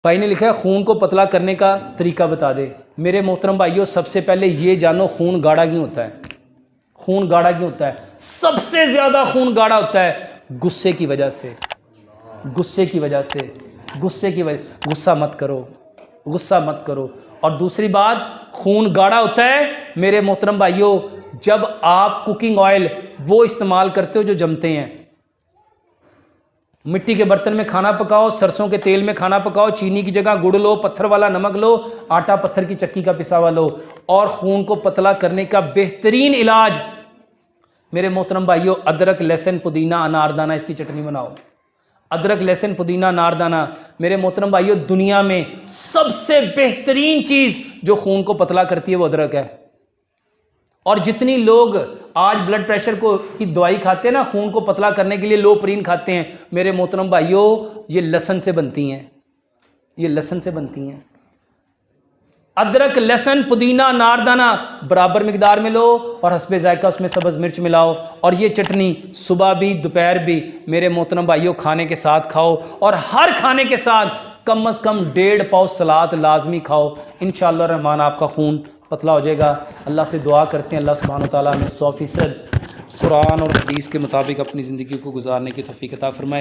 بھائی نے لکھا ہے خون کو پتلا کرنے کا طریقہ بتا دے۔ میرے محترم بھائیوں، سب سے پہلے یہ جانو خون گاڑھا کیوں ہوتا ہے۔ خون گاڑھا کیوں ہوتا ہے؟ سب سے زیادہ خون گاڑھا ہوتا ہے غصے کی وجہ سے، غصے کی وجہ سے، غصے کی وجہ۔ غصہ مت کرو، غصہ مت کرو۔ اور دوسری بات، خون گاڑھا ہوتا ہے میرے محترم بھائیوں جب آپ کوکنگ آئل وہ استعمال کرتے ہو جو جمتے ہیں۔ مٹی کے برتن میں کھانا پکاؤ، سرسوں کے تیل میں کھانا پکاؤ، چینی کی جگہ گڑ لو، پتھر والا نمک لو، آٹا پتھر کی چکی کا پسا ہوا لو۔ اور خون کو پتلا کرنے کا بہترین علاج میرے محترم بھائیوں، ادرک لہسن پودینہ اناردانہ، اس کی چٹنی بناؤ۔ ادرک لہسن پودینہ اناردانہ میرے محترم بھائیوں، دنیا میں سب سے بہترین چیز جو خون کو پتلا کرتی ہے وہ ادرک ہے۔ اور جتنی لوگ آج بلڈ پریشر کی دوائی کھاتے ہیں نا، خون کو پتلا کرنے کے لیے لو پرین کھاتے ہیں، میرے محترم بھائیوں یہ لہسن سے بنتی ہیں، یہ لہسن سے بنتی ہیں۔ ادرک لہسن پودینہ اناردانہ برابر مقدار میں لو اور حسب ذائقہ اس میں سبز مرچ ملاؤ، اور یہ چٹنی صبح بھی دوپہر بھی میرے محترم بھائیوں کھانے کے ساتھ کھاؤ، اور ہر کھانے کے ساتھ کم از کم 1.5 پاؤ سلاد لازمی کھاؤ۔ انشاءاللہ الرحمن آپ کا خون پتلا ہو جائے گا۔ اللہ سے دعا کرتے ہیں اللہ سبحانہ وتعالیٰ ہمیں 100% قرآن اور حدیث کے مطابق اپنی زندگی کو گزارنے کی توفیق عطا فرمائے۔